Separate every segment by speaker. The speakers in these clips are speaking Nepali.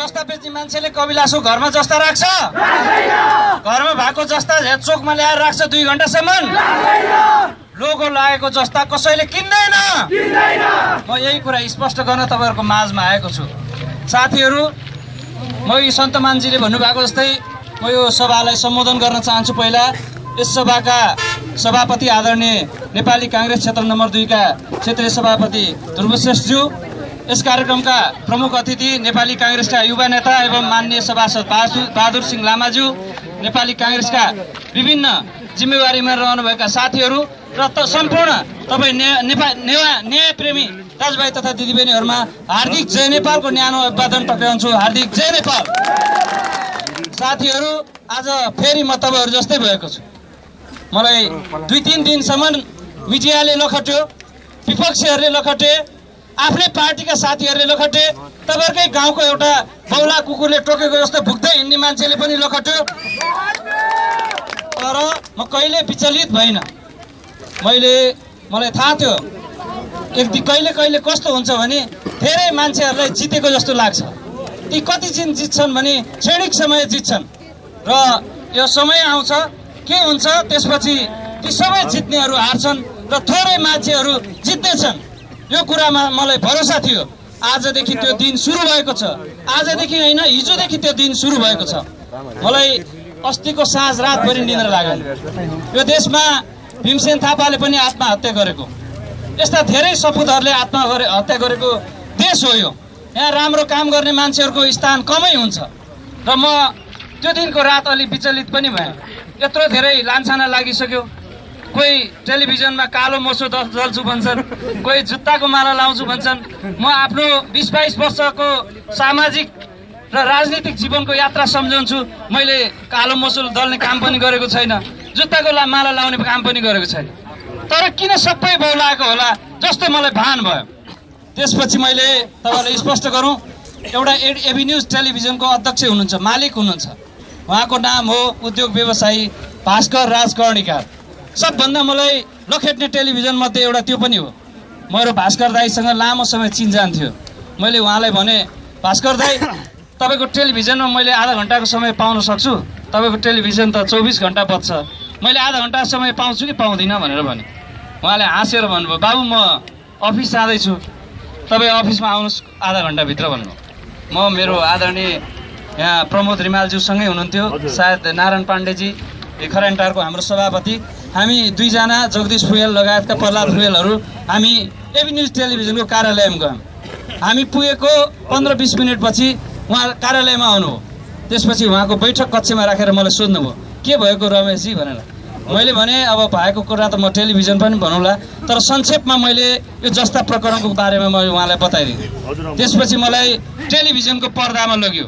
Speaker 1: जस्ता बेच्ने मान्छेले कविलासको घरमा जस्ता राख्छ? घरमा भएको जस्ता चोकमा ल्याएर राख्छ 2 घण्टासम्म? लोगो लागेको जस्ता कसैले किन्दैन। म यही कुरा स्पष्ट गर्न तपाईहरुको माझमा आएको छु। साथीहरु, म यी सन्तमानजीले भन्नुभएको जस्तै म यो सभालाई सम्बोधन गर्न चाहन्छु। पहिला यस सभाका सभापति आदरणीय नेपाली कांग्रेस क्षेत्र नम्बर 2 का क्षेत्रीय सभापति ध्रुवश्रेष्ठज्यू, यस कार्यक्रमका प्रमुख अतिथि नेपाली कांग्रेसका युवा नेता एवं माननीय सभासद बहादुर सिंह लामाज्यू, नेपाली कांग्रेसका विभिन्न जिम्मेवारीमा रहनुभएका साथीहरू र सम्पूर्ण तपाईँ न्याय प्रेमी दाजुभाइ तथा दिदीबहिनीहरूमा हार्दिक जय नेपालको न्यानो अभिवादन टक्राउँछु। हार्दिक जय नेपाल। साथीहरू, आज फेरि म तपाईहरु जस्तै भएको छु। मलाई 2-3 दिनसम्म मिडियाले लखट्यो, विपक्षीहरूले लखटे, आफ्नै पार्टीका साथीहरूले लखटे, तपाईहरुकै गाउँको एउटा बौला कुकुरले टोकेको जस्तो भुक्दै हिँड्ने मान्छेले पनि लखट्यो। तर म कहिले विचलित भइन। मलाई थाहा थियो कहिले कस्तो हुन्छ भने धेरै मान्छेहरूलाई जितेको जस्तो लाग्छ। ती कति दिन जित्छन् भने क्षणिक समय जित्छन् र यो समय आउँछ के हुन्छ त्यसपछि ती सबै जित्नेहरू हार्छन् र थोरै मान्छेहरू जित्दैछन्। यो कुरामा मलाई भरोसा थियो। आजदेखि त्यो दिन सुरु भएको छ। आजदेखि हैन, हिजोदेखि त्यो दिन सुरु भएको छ। मलाई अस्तिको साँझ रातभरि निद्रा लागेन। यो देशमा भीमसेन थापाले पनि आत्महत्या गरेको, यस्ता धेरै सपुतहरूले आत्महत्या गरेको देश हो यो। यहाँ राम्रो काम गर्ने मान्छेहरूको स्थान कमै हुन्छ र म त्यो दिनको रात अलि विचलित पनि भएँ। यत्रो धेरै लान्छना लागिसक्यो। कोही टेलिभिजनमा कालो मोसो दल्छु भन्छन्, कोही जुत्ताको माला लाउँछु भन्छन्। म आफ्नो 20-22 वर्षको सामाजिक र राजनीतिक जीवनको यात्रा सम्झन्छु। मैले कालो मोसो दल्ने काम पनि गरेको छैन, जुत्ताको माला लाउने काम पनि गरेको छैन। तर किन सबै बौलाएको होला जस्तो मलाई भान भयो। त्यसपछि मैले तपाईलाई स्पष्ट गरौँ, एउटा एबी न्यूज टेलिभिजनको अध्यक्ष हुनुहुन्छ, मालिक हुनुहुन्छ। उहाँको नाम हो उद्योग व्यवसायी भास्कर राज कर्णिकार। सबभन्दा मलाई लखेट्ने टेलिभिजन मध्ये एउटा त्यो पनि हो। मेरो भास्कर दाईसँग लामो समय चिनजान थियो। मैले उहाँलाई भने, भास्कर दाई, तपाईको टेलिभिजनमा मैले आधा घण्टाको समय पाउन सक्छु? तपाईको टेलिभिजन त 24 घण्टा बज्छ, मैले आधा घण्टा समय पाउँछु कि पाउँदिनँ भनेर भने। उहाँले हाँसेर भन्नुभयो, बाबु म अफिस जाँदैछु, तपाईँ अफिसमा आउनुहोस् आधा घण्टाभित्र भन्नु। म मेरो आदरणीय यहाँ प्रमोद रिमालज्यूसँगै हुनुहुन्थ्यो, सायद नारायण पाण्डेजी खरेन्टारको हाम्रो सभापति, हामी 2 जना जगदीश फुयल लगायतका प्रहलाद फुयलहरू हामी एबी न्यूज टेलिभिजनको कार्यालयमा गयौँ। हामी पुगेको 15-20 मिनटपछि उहाँ कार्यालयमा आउनुभयो। त्यसपछि उहाँको बैठक कक्षमा राखेर मलाई सोध्नुभयो, के भएको रमेशजी भनेर। मैले भने, अब भएको कुरा त म टेलिभिजन पनि भनौँला, तर संक्षेपमा मैले यो जस्ता प्रकरणको बारेमा मैले उहाँलाई बताइदिएँ। त्यसपछि मलाई टेलिभिजनको पर्दामा लग्यो।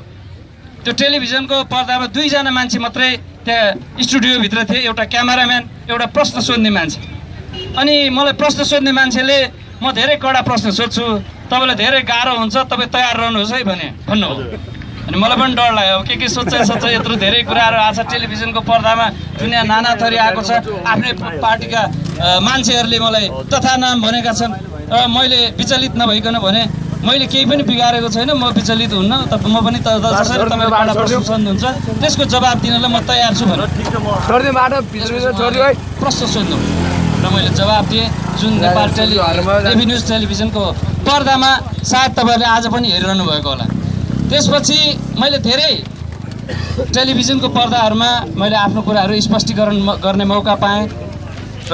Speaker 1: त्यो टेलिभिजनको पर्दामा 2 जना मान्छे मात्रै त्यहाँ स्टुडियोभित्र थिए, एउटा क्यामेराम्यान, एउटा प्रश्न सोध्ने मान्छे। अनि मलाई प्रश्न सोध्ने मान्छेले, म धेरै कडा प्रश्न सोध्छु, तपाईँलाई धेरै गाह्रो हुन्छ, तपाईँ तयार रहनुहोस् है भन्नुभयो। अनि मलाई पनि डर लाग्यो, के सोध्छ यत्रो धेरै कुराहरू आएको छ टेलिभिजनको पर्दामा, दुनियाँ नाना थरी आएको छ। आफ्नै पार्टीका मान्छेहरूले मलाई तथा नाम भनेका छन् र मैले विचलित नभइकन भने, मैले केही पनि बिगारेको छैन, म विचलित हुन्न, म पनि जसरी तपाईको कडा प्रश्न सोध्नुहुन्छ त्यसको जवाब दिनलाई म तयार छु भनेर प्रश्न सोध्नु र मैले जवाब दिएँ। जुन नेपाल एबी न्यूज टेलिभिजनको पर्दामा सायद तपाईँहरूले आज पनि हेरिरहनु भएको होला। त्यसपछि मैले धेरै टेलिभिजनको पर्दाहरूमा मैले आफ्नो कुराहरू स्पष्टीकरण गर्ने मौका पाएँ र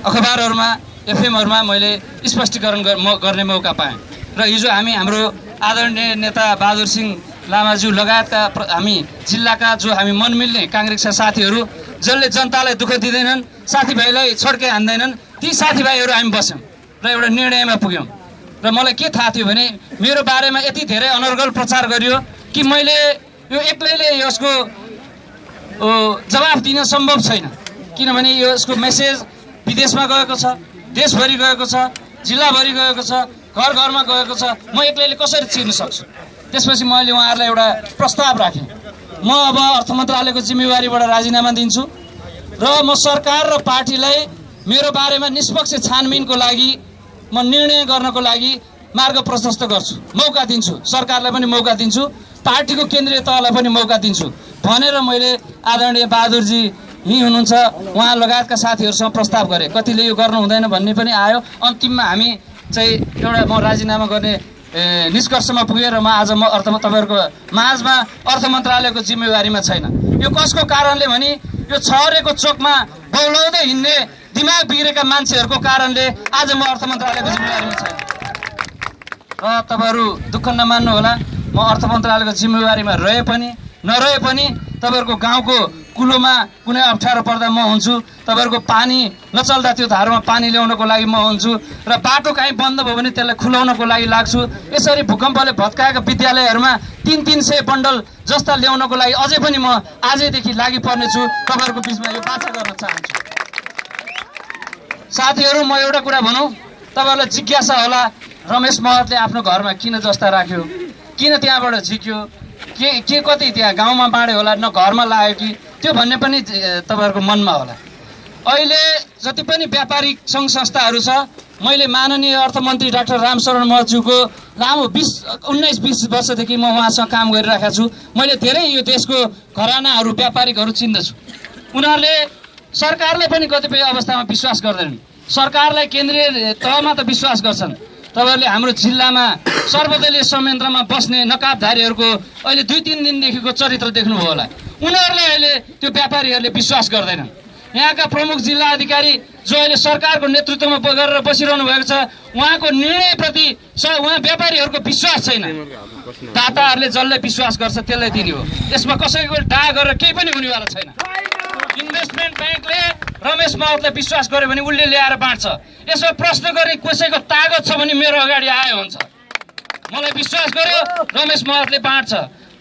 Speaker 1: अखबारहरूमा एफएमहरूमा मैले स्पष्टीकरण गर्ने मौका पाएँ। र हिजो हाम्रो आदरणीय नेता बहादुर सिंह लामाज्यू लगायतका हामी जिल्लाका जो हामी मनमिल्ने कांग्रेसका साथीहरू, जसले जनतालाई दुःख दिँदैनन्, साथीभाइलाई छड्के हान्दैनन्, ती साथीभाइहरू हामी बस्यौँ र एउटा निर्णयमा पुग्यौँ। र मलाई के थाहा थियो भने मेरो बारेमा यति धेरै अनर्गल प्रचार गरियो कि मैले यो एक्लैले यसको जवाफ दिन सम्भव छैन। किनभने यसको मेसेज विदेशमा गएको छ, देशभरि गएको छ, जिल्लाभरि गएको छ, घर घरमा गएको छ। म एक्लैले कसरी चिर्न सक्छु? त्यसपछि मैले उहाँहरूलाई एउटा प्रस्ताव राखेँ, म अब अर्थ मन्त्रालयको जिम्मेवारीबाट राजीनामा दिन्छु र म सरकार र पार्टीलाई मेरो बारेमा निष्पक्ष छानबिनको लागि, म निर्णय गर्नको लागि मार्ग प्रशस्त गर्छु, मौका दिन्छु, सरकारलाई पनि मौका दिन्छु, पार्टीको केन्द्रीय तहलाई पनि मौका दिन्छु भनेर मैले आदरणीय बहादुरजी यहीँ हुनुहुन्छ उहाँ लगायतका साथीहरूसँग प्रस्ताव गरेँ। कतिले यो गर्नु हुँदैन भन्ने पनि आयो। अन्तिममा हामी चाहिँ एउटा म राजीनामा गर्ने निष्कर्षमा पुगेर आज म तपाईँहरूको माझमा अर्थ मन्त्रालयको जिम्मेवारीमा छैन। यो कसको कारणले भने यो छरेको चोकमा बौलाउँदै हिँड्ने दिमाग बिग्रेका मान्छेहरूको कारणले आज म अर्थ मन्त्रालयको जिम्मेवारीमा छैन। र तपाईँहरू दुःख नमान्नु होला, म अर्थ मन्त्रालयको जिम्मेवारीमा रहे पनि नरहे पनि तपाईँहरूको गाउँको कुलोमा कुनै अप्ठ्यारो पर्दा म हुन्छु, तपाईँहरूको पानी नचल्दा त्यो धारमा पानी ल्याउनको लागि म हुन्छु, र बाटो काहीँ बन्द भयो भने त्यसलाई खुलाउनको लागि लाग्छु। यसरी भूकम्पले भत्काएका विद्यालयहरूमा 300 बन्डल जस्ता ल्याउनको लागि अझै पनि म आजैदेखि लागि पर्नेछु। तपाईँहरूको बिचमा यो बाचा गर्न चाहन्छु। साथीहरू, म एउटा कुरा भनौँ, तपाईँहरूलाई जिज्ञासा होला रमेश महतले आफ्नो घरमा किन जस्ता राख्यो, किन त्यहाँबाट झिक्यो, के कति त्यहाँ गाउँमा बाँड्यो होला, न घरमा लाग्यो कि त्यो भन्ने पनि तपाईँहरूको मनमा होला। अहिले जति पनि व्यापारिक सङ्घ संस्थाहरू छ, मैले माननीय अर्थमन्त्री डाक्टर रामशरण महतज्यूको लामो 19-20 वर्षदेखि म उहाँसँग काम गरिरहेको छु। मैले धेरै यो देशको घरानाहरू व्यापारिकहरू चिन्दछु। उनीहरूले सरकारलाई पनि कतिपय अवस्थामा विश्वास गर्दैनन्, सरकारलाई केन्द्रीय तहमा त विश्वास गर्छन्। तपाईँहरूले हाम्रो जिल्लामा सर्वदलीय संयन्त्रमा बस्ने नकाबधारीहरूको अहिले 2-3 दिनदेखिको चरित्र देख्नुभयो होला। उनीहरूले अहिले त्यो व्यापारीहरूले विश्वास गर्दैनन्। यहाँका प्रमुख जिल्ला अधिकारी जो अहिले सरकारको नेतृत्वमा गरेर बसिरहनु भएको छ, उहाँको निर्णयप्रति उहाँ व्यापारीहरूको विश्वास छैन। दाताहरूले जसले विश्वास गर्छ त्यसलाई दिने हो। यसमा कसैको डाहा गरेर केही पनि हुनेवाला छैन। इन्भेस्टमेन्ट ब्याङ्कले रमेश महतलाई विश्वास गर्यो भने उसले ल्याएर बाँड्छ। यसमा प्रश्न गर्ने कसैको तागत छ भने मेरो अगाडि आयो हुन्छ। मलाई विश्वास गर्यो रमेश महतले बाँड्छ,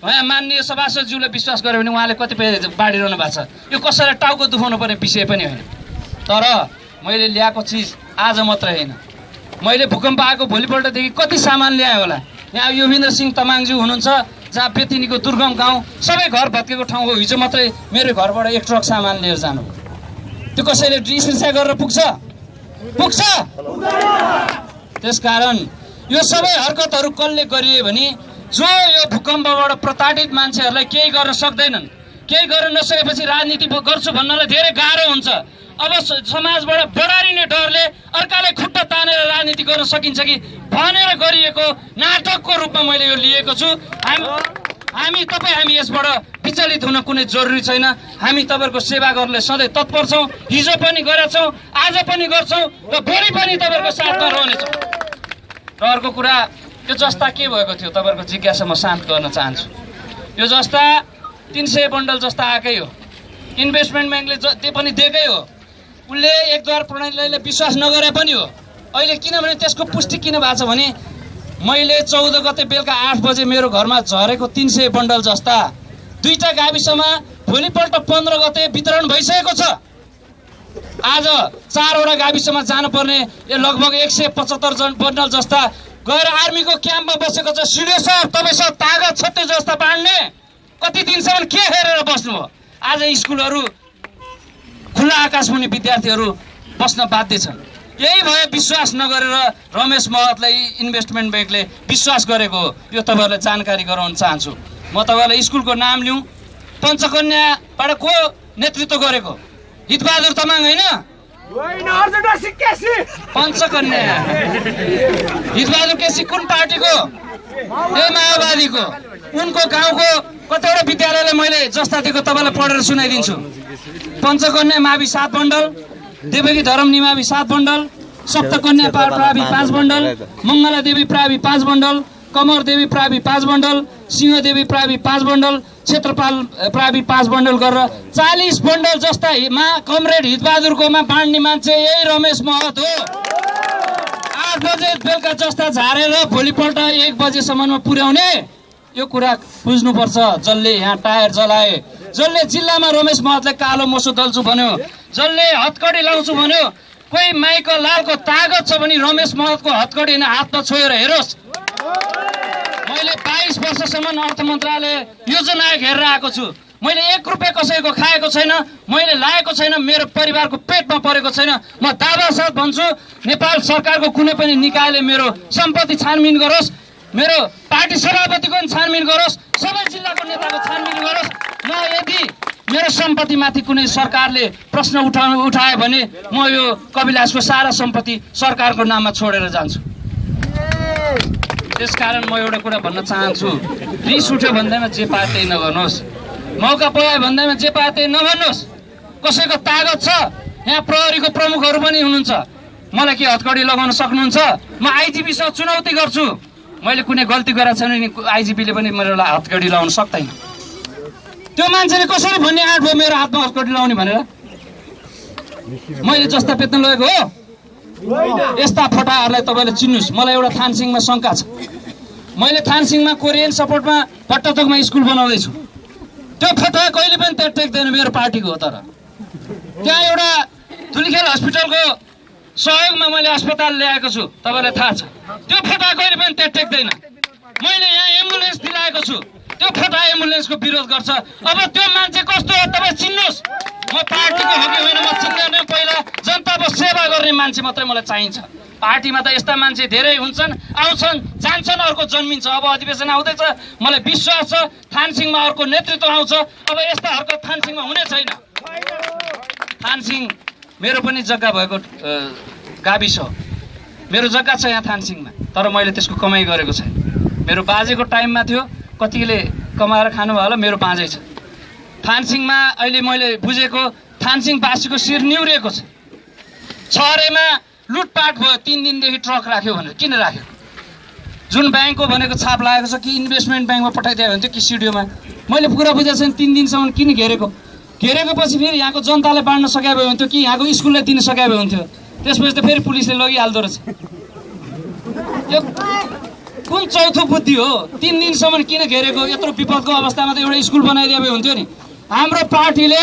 Speaker 1: उहाँ माननीय सभासदज्यूले विश्वास गर्यो भने उहाँले कतिपय बाँडिरहनु भएको छ। यो कसैलाई टाउको दुखाउनु पर्ने विषय पनि होइन। तर मैले ल्याएको चिज आज मात्र होइन, मैले भूकम्प आएको भोलिपल्टदेखि कति सामान ल्याएँ होला। यहाँ योगेन्द्र सिंह तमाङज्यू हुनुहुन्छ, जहाँ बेतिनीको दुर्गम गाउँ सबै घर भत्केको ठाउँ हो। हिजो मात्रै मेरो घरबाट 1 ट्रक सामान लिएर जानु, त्यो कसैले ईर्ष्या गरेर पुग्छ? त्यसकारण यो सबै हरकतहरू कसले गरिए भने जो यो भूकम्पबाट प्रताडित मान्छेहरूलाई केही गर्न सक्दैनन्, केही गर्न नसकेपछि राजनीति गर्छु भन्नलाई धेरै गाह्रो हुन्छ। अब समाजबाट बढारिने डरले अर्काले खुट्टा तानेर राजनीति गर्न सकिन्छ कि भनेर गरिएको नाटकको रूपमा मैले यो लिएको छु। हामी यसबाट विचलित हुन कुनै जरुरी छैन। हामी तपाईँहरूको सेवा गर्नले सधैँ तत्पर छौँ। हिजो पनि गरेका छौँ, आज पनि गर्छौँ र भोलि पनि तपाईँहरूको साथमा रहनेछौँ। र अर्को कुरा, यो जस्ता के भएको थियो तपाईँहरूको जिज्ञासा म शान्त गर्न चाहन्छु। यो जस्ता 300 बन्डल जस्ता आएकै हो। इन्भेस्टमेन्ट ब्याङ्कले त्यो पनि दिएकै हो। उसले एकद्वार प्रणालीलाई विश्वास नगरे पनि हो। अहिले किनभने त्यसको पुष्टि किन भएको छ भने मैले 14 गते बेलुका 8 बजे मेरो घरमा झरेको 300 बन्डल जस्ता 2टा गाविसमा भोलिपल्ट 15 गते वितरण भइसकेको छ। आज 4वटा गाविसमा जानुपर्ने यो लगभग 175 बन्डल जस्ता गएर आर्मीको क्याम्पमा बसेको छ। सिडिओ साहब, तपाईँसँग तागत छ त्यो जस्ता बाँड्ने? कति दिनसम्म के हेरेर बस्नुभयो? आज स्कुलहरू खुल्ला आकाशमुनि विद्यार्थीहरू बस्न बाध्य छन्। यही भए विश्वास नगरेर रमेश महतलाई इन्भेस्टमेन्ट ब्याङ्कले विश्वास गरेको हो। यो तपाईँहरूलाई जानकारी गराउन चाहन्छु। म तपाईँहरूलाई स्कुलको नाम लिउँ। पञ्चकन्याबाट को नेतृत्व गरेको? हितबहादुर तामाङ होइन? पञ्चकन्या हितबहादुर केसी कुन पार्टीको? माओवादीको। उनको गाउँको कतिवटा विद्यालयलाई मैले जस्ता दिएको तपाईँलाई पढेर सुनाइदिन्छु। पञ्चकन्या मावि 7 बन्डल, देवकी धरम निमावि 7 बन्डल, सप्तकन्या प्रावि 5 बन्डल, मङ्गला देवी प्रावि 5 बन्डल, कमर देवी प्रावि 5 बन्डल, सिंहदेवी प्रावि 5 बन्डल, क्षेत्रपाल प्रावि 5 बन्डल गरेर 40 बन्डल जस्ता कमरेड हितबहादुरकोमा बाँड्ने मान्छे यही रमेश महत हो। 8 बजे बेलुका जस्ता झारेर भोलिपल्ट 1 बजेसम्ममा पुर्याउने यो कुरा बुझ्नुपर्छ। जसले यहाँ टायर जलाए, जसले जिल्लामा रमेश महतलाई कालो मोसो दल्छु भन्यो, जसले हतकडी लाउँछु भन्यो, कोही माइक लालको तागत छ भने रमेश महतको हतकडी हातमा छोएर हेरोस्। मैले 22 वर्षसम्म अर्थ मन्त्रालय योजना हेरेर आएको छु। मैले 1 रुपियाँ कसैको खाएको छैन, मैले लाएको छैन, मेरो परिवारको पेटमा परेको छैन। म दावासाथ भन्छु नेपाल सरकारको कुनै पनि निकायले मेरो सम्पत्ति छानबिन गरोस्, मेरो पार्टी सभापतिको पनि छानबिन गरोस्, सबै जिल्लाको नेताको छानबिन गरोस्। म यदि मेरो सम्पत्तिमाथि कुनै सरकारले प्रश्न उठायो भने म यो कविलासको सारा सम्पत्ति सरकारको नाममा छोडेर जान्छु। त्यसकारण म एउटा कुरा भन्न चाहन्छु, रिस उठ्यो भन्दैमा जे पाए त्यही नगर्नुहोस्, मौका पाए भन्दैमा जे पाए त्यही नभन्नुहोस्। कसैको तागत छ, यहाँ प्रहरीको प्रमुखहरू पनि हुनुहुन्छ, मलाई के हतकडी लगाउन सक्नुहुन्छ? म आइजिपीसँग चुनौती गर्छु, मैले कुनै गल्ती गरेको छैन नि आइजिपीले पनि मेरो हतकडी लगाउन सक्दैन। त्यो मान्छेले कसरी भन्ने आँट भयो मेरो हातमा हतकडी लगाउने भनेर? मैले जस्ता पेत्न लगेको हो? यस्ता फटाहरूलाई तपाईँले चिन्नुहोस्। मलाई एउटा थानसिङमा शङ्का छ। मैले थानसिङमा कोरियन सपोर्टमा पट्टाचोकमा स्कुल बनाउँदैछु। त्यो फटा कहिले पनि त्यहाँ टेक्दैन, मेरो पार्टीको हो। तर त्यहाँ एउटा धुलिखेल हस्पिटलको सहयोगमा मैले अस्पताल ल्याएको छु, तपाईँलाई थाहा छ। त्यो फटा कहिले पनि त्यहाँ टेक्दैन। मैले यहाँ एम्बुलेन्स दिलाएको छु, त्यो फटा एम्बुलेन्सको विरोध गर्छ। अब त्यो मान्छे कस्तो हो तपाईँ चिन्नुहोस्। म पार्टीको हो कि होइन म चिन्दैन, पहिला जनताको सेवा गर्ने मान्छे मात्रै मलाई चाहिन्छ। पार्टीमा त यस्ता मान्छे धेरै हुन्छन्, आउँछन् जान्छन्, अर्को जन्मिन्छ। अब अधिवेशन आउँदैछ, मलाई विश्वास छ थानसिङमा अर्को नेतृत्व आउँछ। अब यस्ता हरकत थानसिङमा हुने छैन। थानसिङ मेरो पनि जग्गा भएको गाविस हो, मेरो जग्गा छ यहाँ थानसिङमा, तर मैले त्यसको कमाइ गरेको छैन। मेरो बाजेको टाइममा थियो, कतिले कमाएर खानुभयो होला, मेरो बाँझै छ। थानसिङमा अहिले मैले बुझेको थानसिङवासीको शिर निहुरेको छ। छरेमा लुटपाट भयो, 3 दिनदेखि ट्रक राख्यो भनेर। किन राख्यो? जुन ब्याङ्कको भनेको छाप लागेको छ कि इन्भेस्टमेन्ट ब्याङ्कमा पठाइदियो भने कि सिडिओमा, मैले पुरा बुझेको छैन। 3 दिनसम्म किन घेरेको? घेरेको पछि फेरि यहाँको जनतालाई बाँड्न सके भए हुन्थ्यो कि यहाँको स्कुललाई दिन सके भए हुन्थ्यो। त्यसपछि त फेरि पुलिसले लगिहाल्दो रहेछ। यो कुन चौथो बुद्धि हो? 3 दिनसम्म किन घेरेको? यत्रो विपदको अवस्थामा त एउटा स्कुल बनाइदिए भए हुन्थ्यो नि। हाम्रो पार्टीले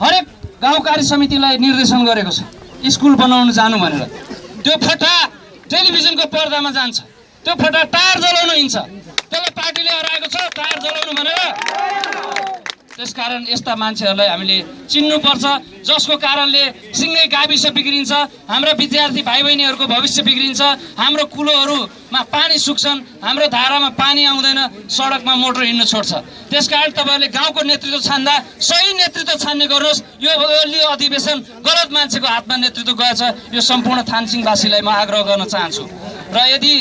Speaker 1: हरेक गाउँ कार्य समितिलाई निर्देशन गरेको छ स्कुल बनाउनु जानु भनेर। त्यो फटा टेलिभिजनको पर्दामा जान्छ, त्यो फटा टायर जलाउन हिँड्छ, त्यसलाई पार्टीले हराएको छ टायर जलाउनु भनेर। त्यसकारण यस्ता मान्छेहरूलाई हामीले चिन्नुपर्छ, जसको कारणले सिँगै गाविस बिग्रिन्छ, हाम्रा विद्यार्थी भाइ बहिनीहरूको भविष्य बिग्रिन्छ, हाम्रो कुलोहरूमा पानी सुक्छन्, हाम्रो धारामा पानी आउँदैन, सडकमा मोटर हिँड्न छोड्छ। त्यसकारण तपाईँहरूले गाउँको नेतृत्व छान्दा सही नेतृत्व छान्ने गर्नुहोस्। यो अधिवेशन गलत मान्छेको हातमा नेतृत्व गएछ, यो सम्पूर्ण थानसिङवासीलाई म आग्रह गर्न चाहन्छु। र यदि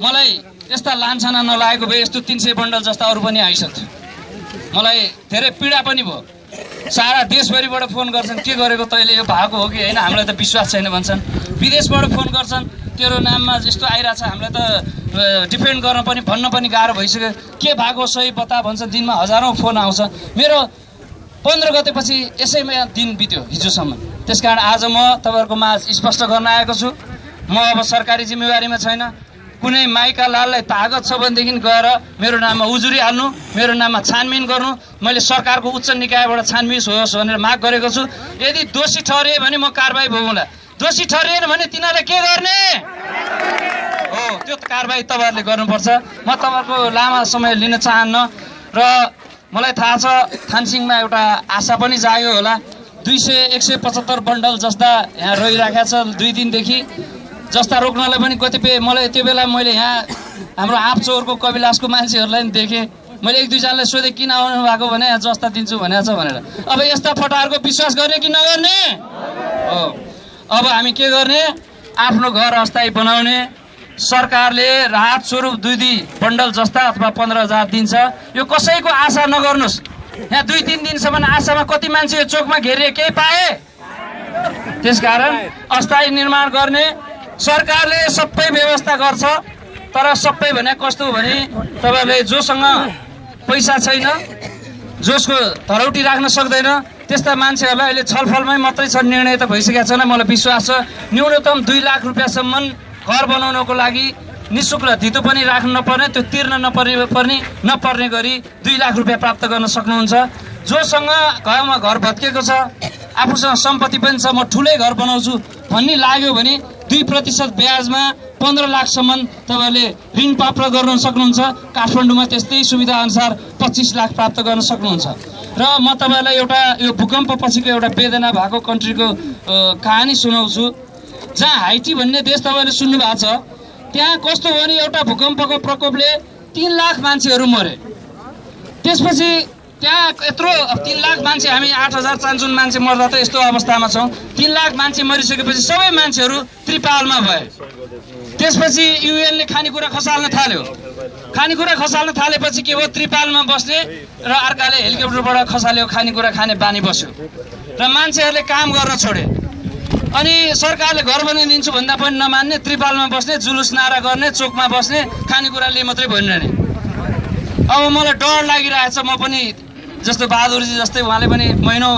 Speaker 1: मलाई यस्ता लान्छना नलागेको भए यस्तो 300 बन्डल जस्ता अरू पनि आइसक्थ्यो। मलाई धेरै पीडा पनि भयो। सारा देशभरिबाट फोन गर्छन्, के गरेको तैँले, यो भएको हो कि होइन, हामीलाई त विश्वास छैन भन्छन्। विदेशबाट फोन गर्छन्, तेरो नाममा यस्तो आइरहेछ, हामीलाई त डिफेन्ड गर्न पनि भन्न पनि गाह्रो भइसक्यो, के भएको सही बता भन्छ। दिनमा हजारौँ फोन आउँछ। मेरो 15 गतेपछि यसैमा दिन बित्यो हिजोसम्म। त्यसकारण आज म तपाईँहरूको माझ स्पष्ट गर्न आएको छु, म अब सरकारी जिम्मेवारीमा छैन। कुनै माइका लाललाई तागत छ भनेदेखि गएर मेरो नाममा उजुरी हाल्नु, मेरो नाममा छानबिन गर्नु। मैले सरकारको उच्च निकायबाट छानबिन होस् भनेर माग गरेको छु। यदि दोषी ठहरिए भने म कारबाही भोगौँला, दोषी ठहरिएन भने तिनीहरूले के गर्ने हो त्यो कारबाही तपाईँहरूले गर्नुपर्छ। म तपाईँहरूको लामो समय लिन चाहन्न र मलाई थाहा छ थानसिङमा एउटा आशा पनि जाग्यो होला। 175 बन्डल जस्ता यहाँ रहिराखेको छ 2 दिनदेखि, जस्ता रोक्नलाई पनि कतिपय मलाई त्यो बेला मैले यहाँ हाम्रो आँपचौरको कविलासको मान्छेहरूलाई पनि देखेँ। मैले 1-2 जनालाई सोधेँ किन आउनु भएको भने यहाँ जस्ता दिन्छु भनेको छ भनेर। अब यस्ता फटाहरूको विश्वास गर्ने कि नगर्ने हो? अब हामी के गर्ने? आफ्नो घर अस्थायी बनाउने। सरकारले राहत स्वरूप 2 बन्डल जस्ता अथवा 15,000 दिन्छ। यो कसैको आशा नगर्नुहोस्। यहाँ 2-3 दिनसम्म आशामा कति मान्छे यो चोकमा घेरिए, केही पाए? त्यसकारण अस्थायी निर्माण गर्ने सरकारले सबै व्यवस्था गर्छ। तर सबै भने कस्तो हो भने तपाईँले जोसँग पैसा छैन, जसको धरौटी राख्न सक्दैन, त्यस्ता मान्छेहरूलाई अहिले छलफलमै मात्रै छ, निर्णय त भइसकेको छैन। मलाई विश्वास छ न्यूनतम 2 लाख रुपियाँसम्म घर बनाउनको लागि निःशुल्क धितो पनि राख्नु नपर्ने, त्यो तिर्न नपर्ने गरी 2 लाख रुपियाँ प्राप्त गर्न सक्नुहुन्छ। जोसँग गाउँमा घर भत्केको छ, आफूसँग सम्पत्ति पनि छ, म ठुलै घर बनाउँछु भन्ने लाग्यो भने 2% ब्याजमा 15 लाखसम्म तपाईँले ऋण प्राप्त गर्न सक्नुहुन्छ। काठमाडौँमा त्यस्तै सुविधा अनुसार 25 लाख प्राप्त गर्न सक्नुहुन्छ। र म तपाईँलाई एउटा यो भूकम्प पछिको एउटा वेदना भएको कन्ट्रीको कहानी सुनाउँछु। जहाँ हाइटी भन्ने देश तपाईँले सुन्नु भएको छ, त्यहाँ कस्तो हो भने एउटा भूकम्पको प्रकोपले 3 लाख मान्छेहरू मरे। त्यसपछि त्यहाँ यत्रो 3 लाख मान्छे, हामी 8,000 चान्चुन मान्छे मर्दा त यस्तो अवस्थामा छौँ। 3 लाख मान्छे मरिसकेपछि सबै मान्छेहरू त्रिपालमा भए। त्यसपछि युएनले खानेकुरा खसाल्न थाल्यो। खानेकुरा खसाल्न थालेपछि के भयो, त्रिपालमा बस्ने र अर्काले हेलिकप्टरबाट खसाल्यो खानेकुरा खाने बानी बस्यो र मान्छेहरूले काम गर्न छोडे। अनि सरकारले घर बनाइदिन्छु भन्दा पनि नमान्ने, त्रिपालमा बस्ने, जुलुस नारा गर्ने, चोकमा बस्ने, खानेकुराले मात्रै भनिरहने। अब मलाई डर लागिरहेछ। म पनि जस्तो बहादुरजी जस्तै उहाँले पनि महिनौ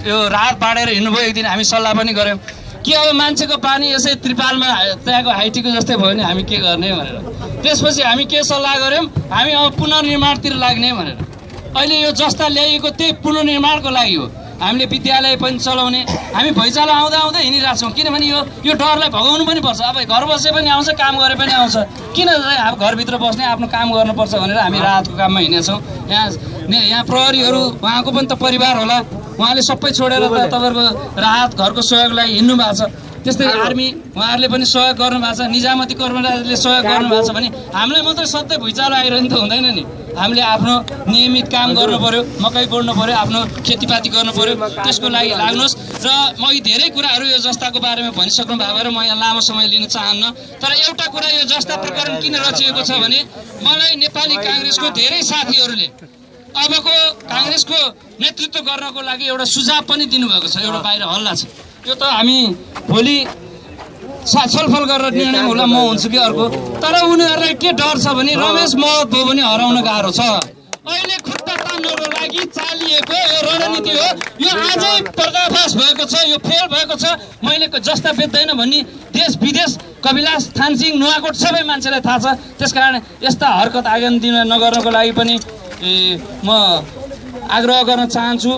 Speaker 1: यो राहत बाँडेर हिँड्नुभयो। एक दिन हामी सल्लाह पनि गऱ्यौँ कि अब मान्छेको पानी यसै त्रिपालमा त्यहाँको हाइटीको जस्तै भयो भने हामी के गर्ने भनेर। त्यसपछि हामी के सल्लाह गऱ्यौँ, हामी अब पुनर्निर्माणतिर लाग्ने भनेर। अहिले यो जस्ता ल्याइएको त्यही पुनर्निर्माणको लागि हो। हामीले विद्यालय पनि चलाउने, हामी भैँचालो आउँदा आउँदै हिँडिरहेको छौँ। किनभने यो डरलाई भगाउनु पनि पर्छ। अब घर बसे पनि आउँछ, काम गरे पनि आउँछ, किन अब घरभित्र बस्ने, आफ्नो काम गर्नुपर्छ भनेर हामी राहतको काममा हिँडेछौँ। यहाँ प्रहरीहरू, उहाँको पनि त परिवार होला, उहाँले सबै छोडेर त तपाईँहरूको राहत घरको सहयोगलाई हिँड्नु भएको छ। त्यस्तै आर्मी, उहाँहरूले पनि सहयोग गर्नुभएको छ। निजामती कर्मचारीले सहयोग गर्नुभएको छ भने हामीलाई मात्रै सधैँ भुइँचालो आइरहनु त हुँदैन नि। हामीले आफ्नो नियमित काम गर्नु पर्यो, मकै गोड्नु पर्यो, आफ्नो खेतीपाती गर्नु पर्यो। त्यसको लागि लाग्नुहोस्। र म यी धेरै कुराहरू यो जस्ताको बारेमा भनिसक्नु भएको भएर म यहाँ लामो समय लिन चाहन्न। तर एउटा कुरा, यो जस्ता प्रकरण किन रचिएको छ भने मलाई नेपाली काङ्ग्रेसको धेरै साथीहरूले अबको काङ्ग्रेसको नेतृत्व गर्नको लागि एउटा सुझाव पनि दिनुभएको छ। एउटा बाहिर हल्ला छ, त्यो त हामी भोलि छलफल गरेर निर्णय होला, म हुन्छु कि अर्को। तर उनीहरूलाई के डर छ भने रमेश महत भयो भने हराउन गाह्रो छ। अहिले खुट्टा तान्नको लागि चालिएको यो रणनीति हो। यो आजै पर्दाफास भएको छ, यो फेल भएको छ। मैले जस्ता बेच्दैन भन्ने देश विदेश, कविलास, थानसिंह, नुवाकोट सबै मान्छेलाई थाहा छ। त्यसकारण यस्ता हरकत आगामी दिन नगर्नको लागि पनि म आग्रह गर्न चाहन्छु।